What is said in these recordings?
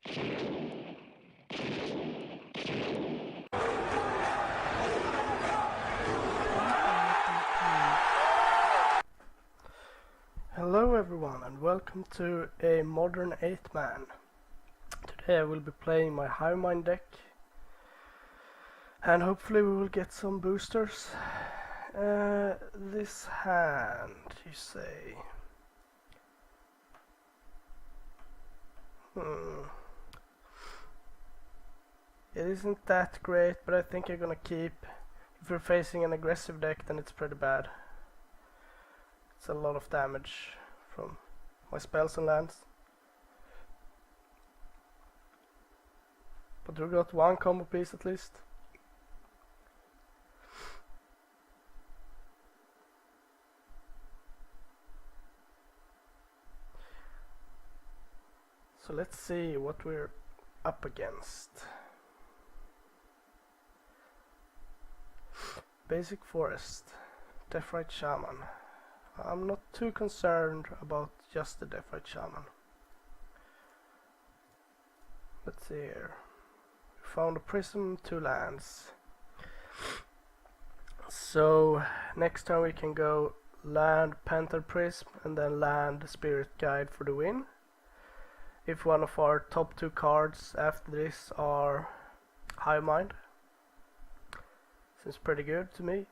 Hello everyone and welcome to a modern 8-man. Today I will be playing my Hive Mind deck and hopefully we will get some boosters. This hand, you say? It isn't that great, but I think I'm gonna keep. If you're facing an aggressive deck, then it's pretty bad. It's a lot of damage from my spells and lands. But we got one combo piece at least. So let's see what we're up against. Basic Forest, Deathrite Shaman. I'm not too concerned about just the Deathrite Shaman. Let's see here. We found a prism, 2 lands. So next turn we can go land Panther Prism and then land Spirit Guide for the win. If one of our top 2 cards after this are Hive Mind. Seems pretty good to me.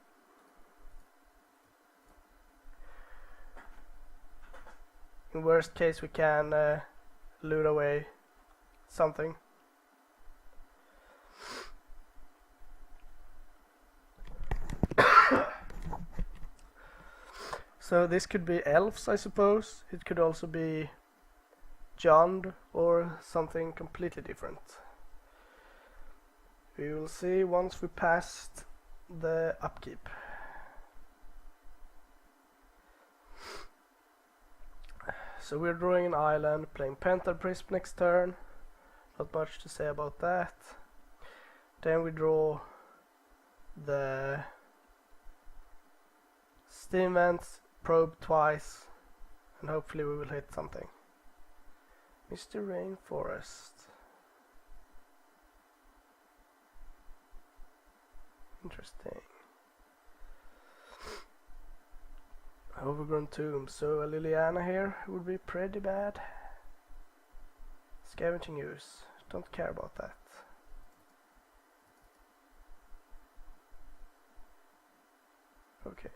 In worst case we can loot away something. So this could be elves, I suppose. It could also be Jund or something completely different. We will see once we passed the upkeep. So we're drawing an island, playing Panther Prism next turn. Not much to say about that. Then we draw the Steam Vents, probe twice, and hopefully we will hit something. Mr. Rainforest. Interesting. Overgrown tomb, so a Liliana here would be pretty bad. Scavenging use, don't care about that. Okay.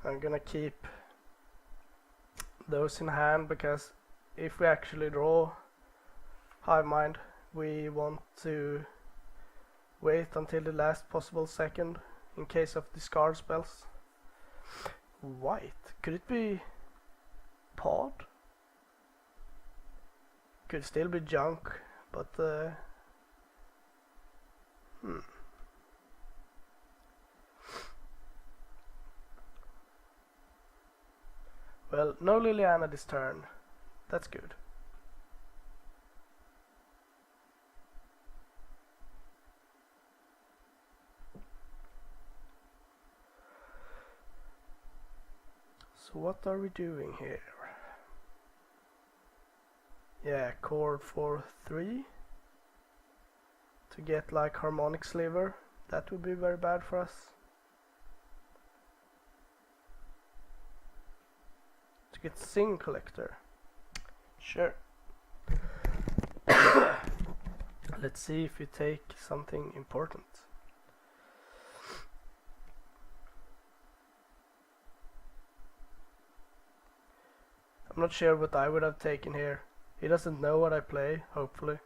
I'm gonna keep those in hand because if we actually draw Hive Mind, we want to wait until the last possible second in case of discard spells. White, could it be pod? Could still be junk, but Well, no Liliana this turn. That's good. So what are we doing here? Yeah, chord for 3 to get like Harmonic Sliver. That would be very bad for us. To get Sing Collector. Sure. Let's see if we take something important. I'm not sure what I would have taken here. He doesn't know what I play, hopefully.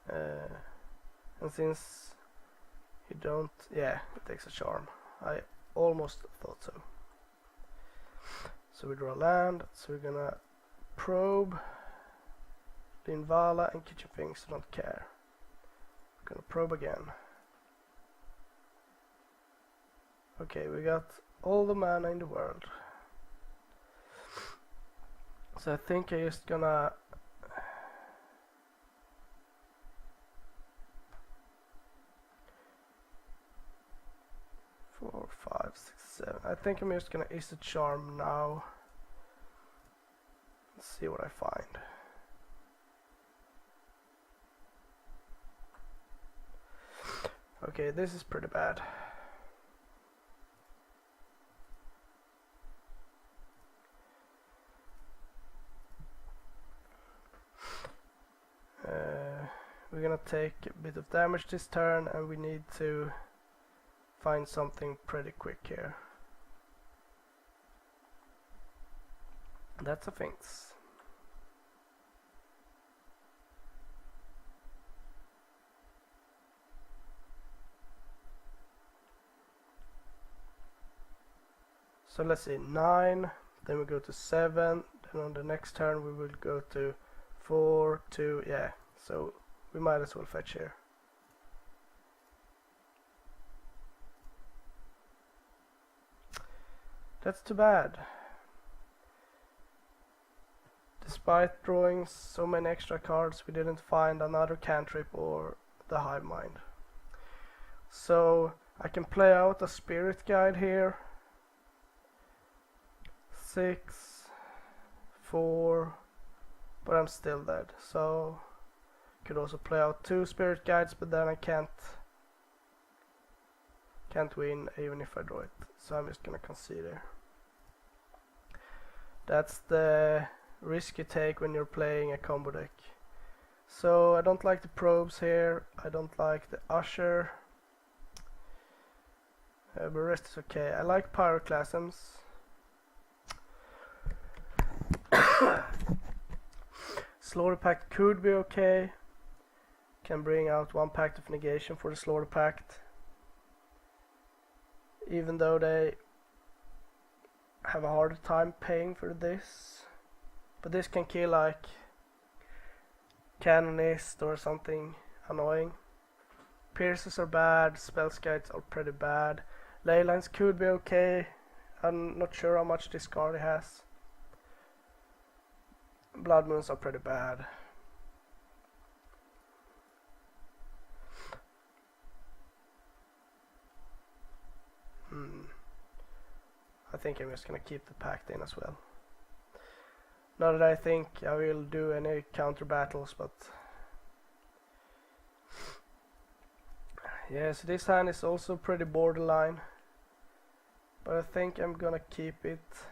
And since he don't... yeah, it takes a charm. I almost thought so. So we draw land, so we're gonna probe Linvala and Kitchen Finks, don't care. We're gonna probe again. Okay, we got all the mana in the world. So I think I'm just gonna four, five, six, I think I'm just gonna Is It Charm now. Let's see what I find. Okay, this is pretty bad. We're gonna take a bit of damage this turn, and we need to find something pretty quick here. That's a Sphinx. So let's see, 9, then we go to 7, then on the next turn we will go to 4, 2, yeah, so we might as well fetch here. That's too bad. Despite drawing so many extra cards, we didn't find another cantrip or the Hive Mind. So I can play out a Spirit Guide here. 6, 4, but I'm still dead. So could also play out 2 Spirit Guides, but then I can't win even if I draw it. So I'm just gonna concede here. That's the risk you take when you're playing a combo deck. So I don't like the probes here. I don't like the Usher. But the rest is okay. I like Pyroclasms. Slaughter Pact could be okay. Can bring out 1 Pact of Negation for the Slaughter Pact. Even though they have a harder time paying for this. But this can kill like Canonist or something annoying. Pierces are bad, Spell Guides are pretty bad. Leylines could be okay. I'm not sure how much discard it has. Blood Moons are pretty bad. I think I'm just gonna keep the pact in as well. Not that I think I will do any counter battles, but yes, this hand is also pretty borderline. But I think I'm gonna keep it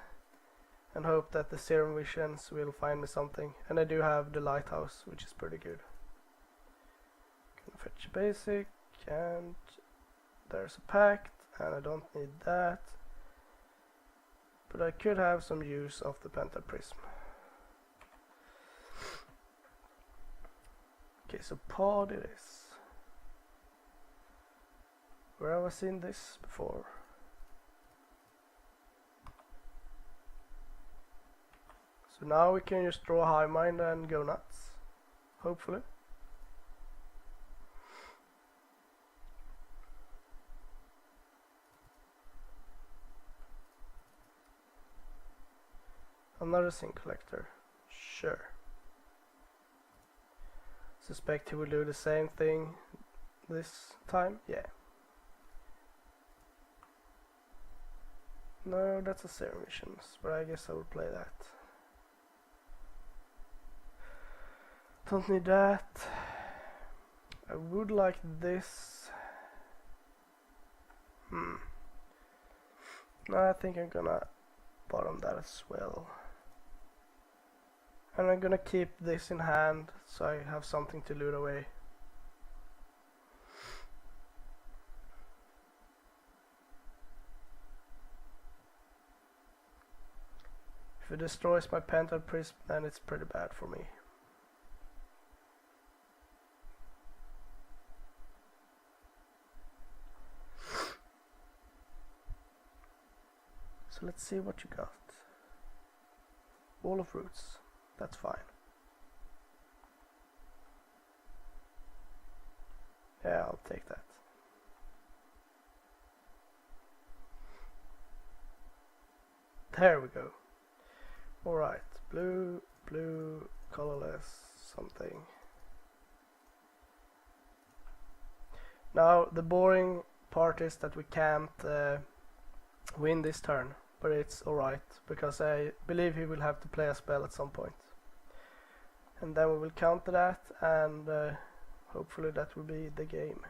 and hope that the Serum Visions will find me something. And I do have the Lighthouse, which is pretty good. Gonna fetch a basic, and there's a pact, and I don't need that. But I could have some use of the Pentaprism. Okay, so pod it is. Where have I seen this before? So now we can just draw Hive Mind and go nuts, hopefully. Another Sync Collector, sure. Suspect he will do the same thing this time, yeah. No, that's a Serum Visions, but I guess I will play that. Don't need that. I would like this. No, I think I'm gonna bottom that as well. And I'm gonna keep this in hand so I have something to loot away. If it destroys my Pentaprism, then it's pretty bad for me. So let's see what you got. Wall of Roots. That's fine. Yeah, I'll take that. There we go. Alright, blue, colorless, something. Now, the boring part is that we can't win this turn, but it's alright because I believe he will have to play a spell at some point. And then we will counter that, and hopefully that will be the game.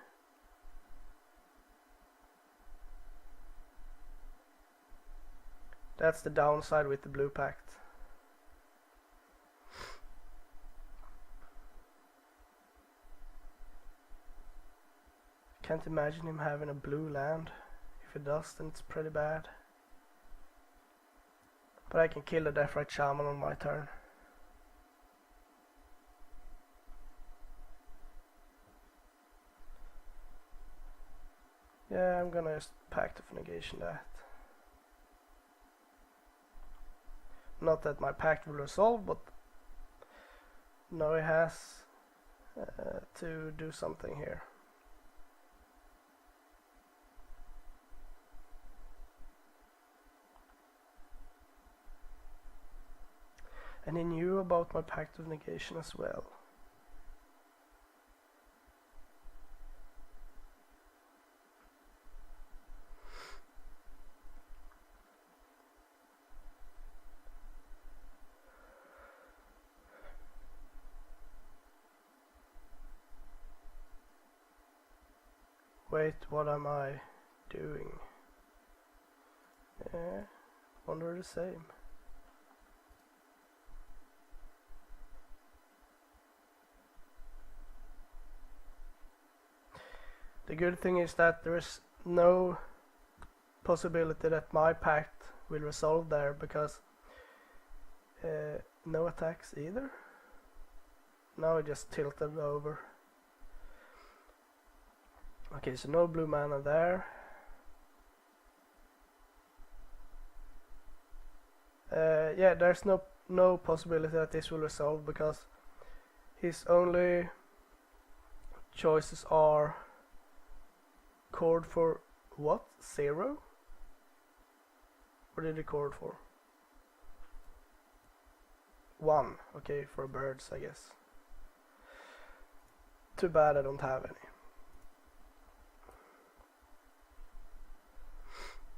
That's the downside with the blue pact. Can't imagine him having a blue land. If he does, then it's pretty bad. But I can kill the Deathrite Shaman on my turn. Yeah, I'm gonna just Pact of Negation that. Not that my pact will resolve, but now he has to do something here. And he knew about my Pact of Negation as well. Wait, what am I doing? Yeah, wonder the same. The good thing is that there is no possibility that my pact will resolve there, because no attacks either. Now I just tilted over. Okay, so no blue mana there. Yeah, there's no possibility that this will resolve, because his only choices are chord for what? 0? What did he chord for? 1. Okay, for birds, I guess. Too bad I don't have any.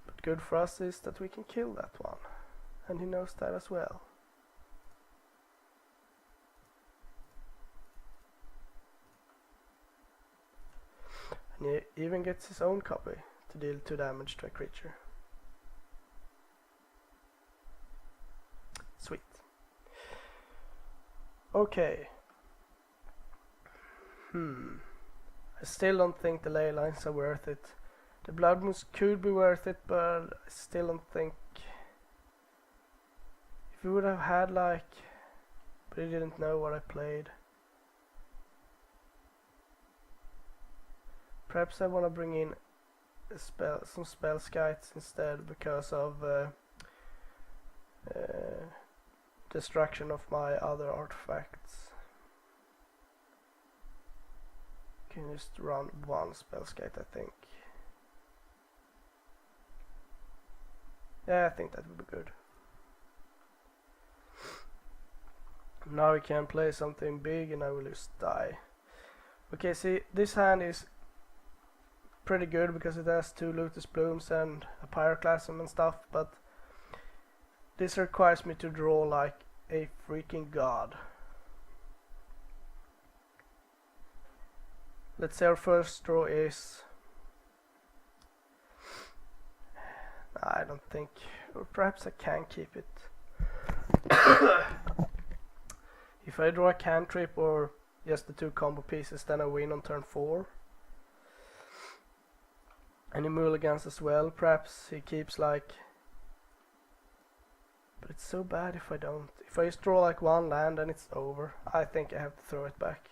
But good for us is that we can kill that one. And he knows that as well. And he even gets his own copy to deal 2 damage to a creature. Sweet. Okay. I still don't think the ley lines are worth it. The blood moons could be worth it, but I still don't think. If we would have had like, but he didn't know what I played. Perhaps I want to bring in some spell skites instead, because of destruction of my other artifacts. Can just run 1 spell skite, I think. Yeah, I think that would be good. Now we can play something big and I will just die. Okay, see, this hand is pretty good because it has 2 Lotus Blooms and a Pyroclasm and stuff, but this requires me to draw like a freaking god. Let's say our first draw is... I don't think, or perhaps I can keep it. If I draw a cantrip or just the 2 combo pieces, then I win on turn 4. And he mulligans as well, perhaps he keeps like... But it's so bad if I don't. If I just draw like 1 land, then it's over. I think I have to throw it back.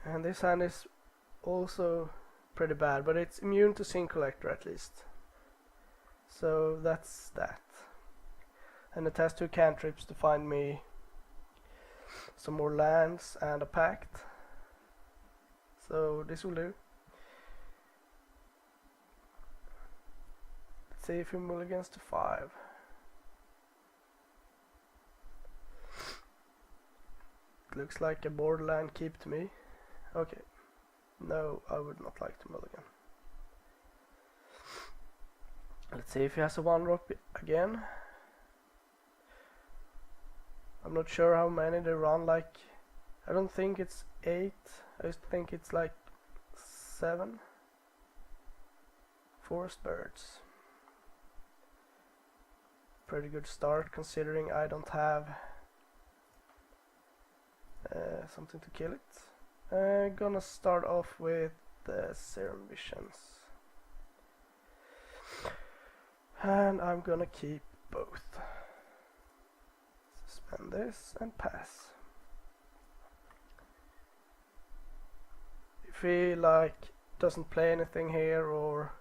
And this hand is also pretty bad, but it's immune to Sin Collector at least. So that's that. And it has 2 cantrips to find me some more lands and a pact. So this will do. Let's see if he mulligans to 5. It looks like a borderland keep to me. Okay. No, I would not like to mulligan. Let's see if he has a 1-drop again. I'm not sure how many they run, like I don't think it's 8, I just think it's like 7 forest birds. Pretty good start considering I don't have something to kill it. Gonna start off with the Serum Visions. And I'm gonna keep both. Suspend this and pass. If he like doesn't play anything here, or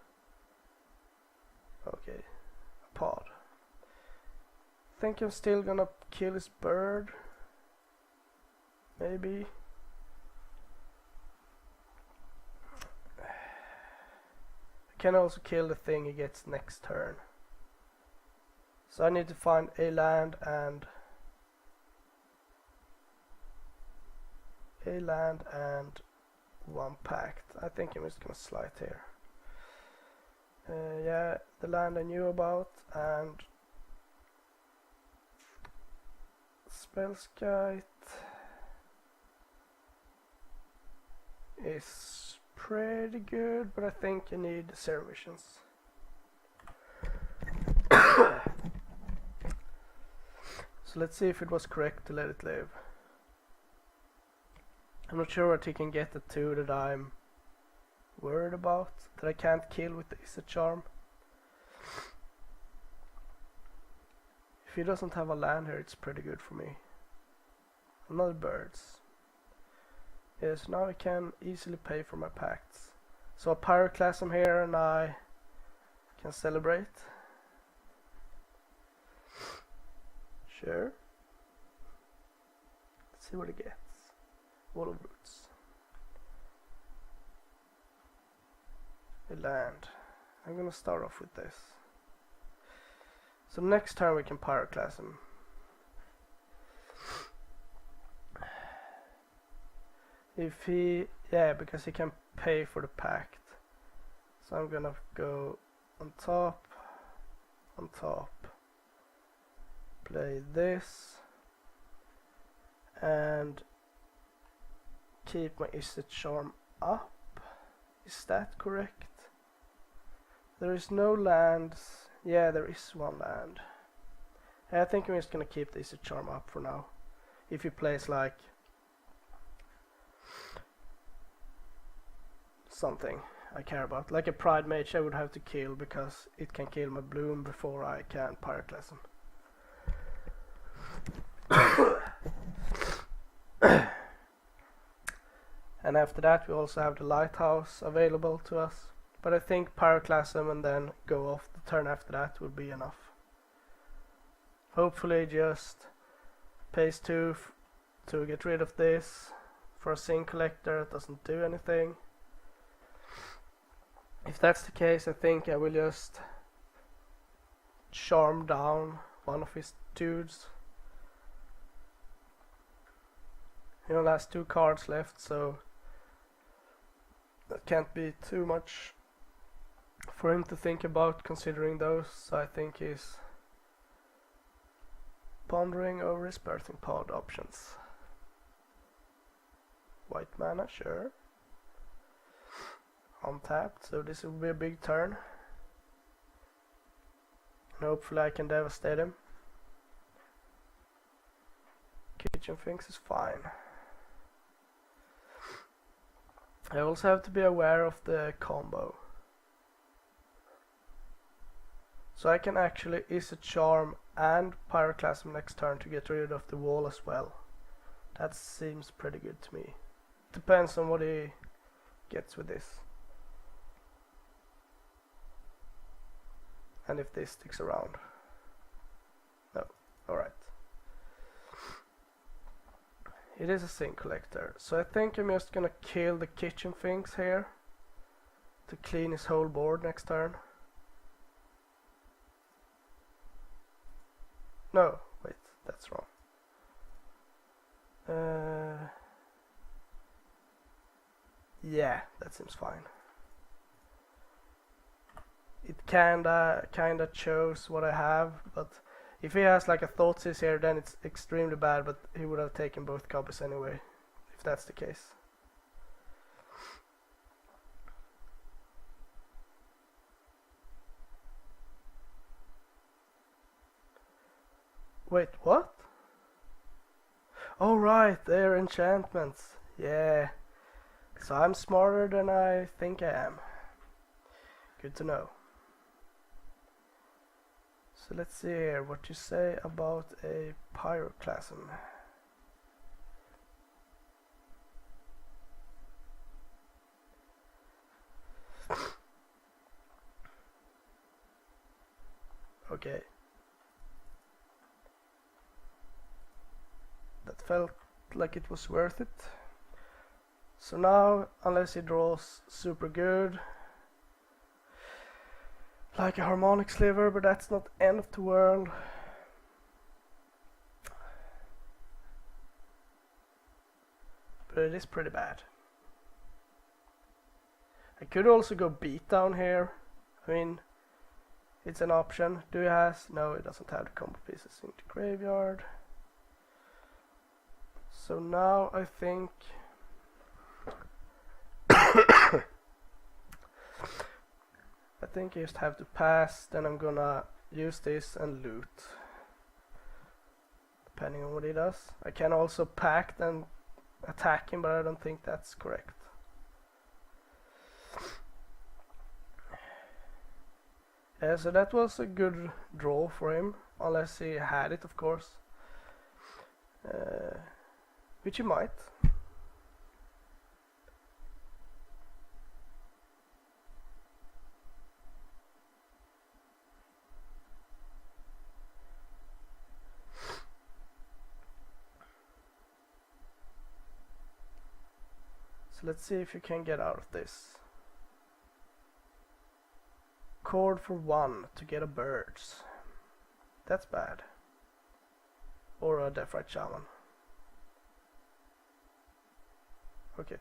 okay, a pod. I think I'm still gonna kill his bird. Maybe. I can also kill the thing he gets next turn. So I need to find a land and one pact. I think I'm just gonna slide here. Yeah, the land I knew about, and Spellskite is pretty good, but I think you need Serum Visions. So let's see if it was correct to let it live. I'm not sure what he can get the 2 that I'm worried about, that I can't kill with the Izzet Charm. If he doesn't have a land here, it's pretty good for me. Another birds. Yes, now I can easily pay for my pacts. So a Pyroclasm here and I can celebrate. Sure. Let's see what it gets. Wall of Roots. A land. I'm gonna start off with this. So next turn we can Pyroclasm. If he, yeah, because he can pay for the pact. So I'm gonna go on top, play this, and keep my Izzet Charm up. Is that correct? There is no lands. Yeah, there is one land. I think I'm just gonna keep the Izzet Charm up for now. If he plays like something I care about, like a Pride Mage, I would have to kill because it can kill my Bloom before I can Pyroclasm. And after that we also have the Lighthouse available to us, but I think Pyroclasm and then go off the turn after that would be enough. Hopefully just pays 2 to get rid of this. For a Sin Collector it doesn't do anything. If that's the case, I think I will just charm down one of his dudes. He only has 2 cards left, so that can't be too much for him to think about considering those. So I think he's pondering over his Birthing Pod options. White mana, sure. Untapped, so this will be a big turn. And hopefully I can devastate him. Kitchen Finks is fine. I also have to be aware of the combo. So I can actually Izzet Charm and Pyroclasm next turn to get rid of the wall as well. That seems pretty good to me. Depends on what he gets with this. And if this sticks around. No, alright. It is a Sin Collector, so I think I'm just gonna kill the Kitchen Finks here to clean his whole board next turn. No, wait, that's wrong. Yeah, that seems fine. it kinda shows what I have, but if he has like a Thoughtseize here, then it's extremely bad, but he would have taken both copies anyway, if that's the case. Wait, what? Oh right, they're enchantments. Yeah. So I'm smarter than I think I am. Good to know. So let's see here what you say about a pyroclasm. Okay. That felt like it was worth it. So now, unless he draws super good, like a harmonic sliver, but that's not end of the world. But it is pretty bad. I could also go beat down here. I mean, it's an option. Do he has? No, it doesn't have the combo pieces into graveyard. So now I think I think I just have to pass, then I'm gonna use this and loot. Depending on what he does. I can also pact and attack him, but I don't think that's correct. Yeah, so that was a good draw for him, unless he had it, of course. Which he might. So let's see if you can get out of this. Cord for 1 to get a birds. That's bad. Or a Deathrite Shaman. Okay.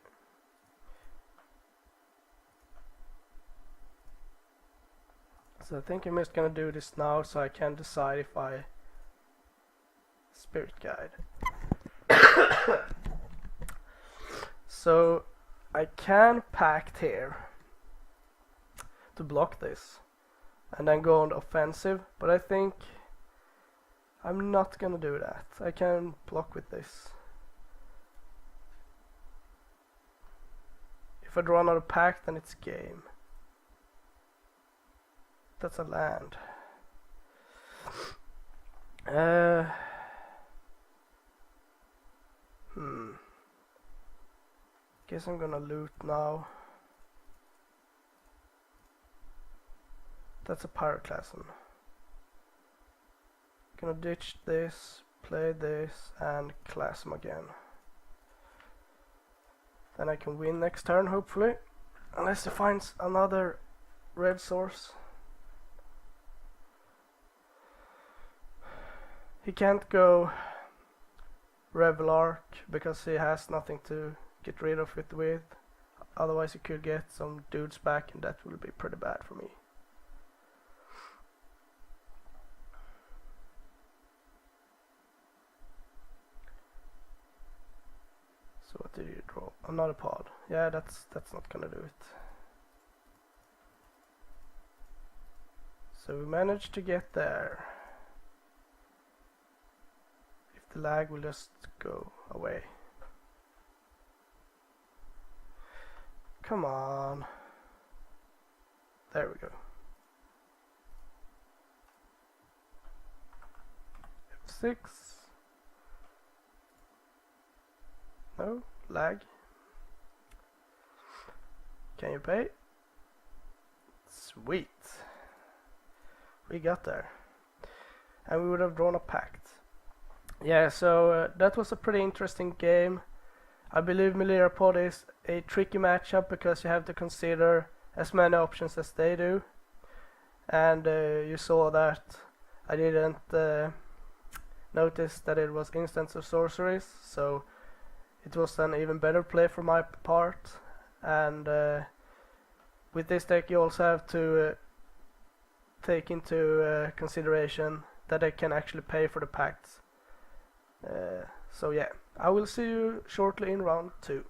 So I think I'm just gonna do this now so I can decide if I Spirit Guide. So I can pact here to block this and then go on the offensive, but I think I'm not gonna do that. I can block with this. If I draw another pact, then it's game. That's a land. Guess I'm gonna loot now. That's a pyroclasm. Gonna ditch this, play this, and clasm again. Then I can win next turn, hopefully. Unless he finds another red source. He can't go Revelark because he has nothing to get rid of it with. Otherwise he could get some dudes back, and that will be pretty bad for me. So what did you draw? Another pod. Yeah, that's not gonna do it. So we managed to get there. If the lag will just go away. Come on. There we go. F6. No, lag. Can you pay? Sweet. We got there. And we would have drawn a pact. Yeah, so that was a pretty interesting game. I believe Melira Pod is a tricky matchup because you have to consider as many options as they do. And you saw that I didn't notice that it was instants or sorceries, so it was an even better play for my part. And with this deck you also have to take into consideration that I can actually pay for the pacts. So yeah, I will see you shortly in round 2.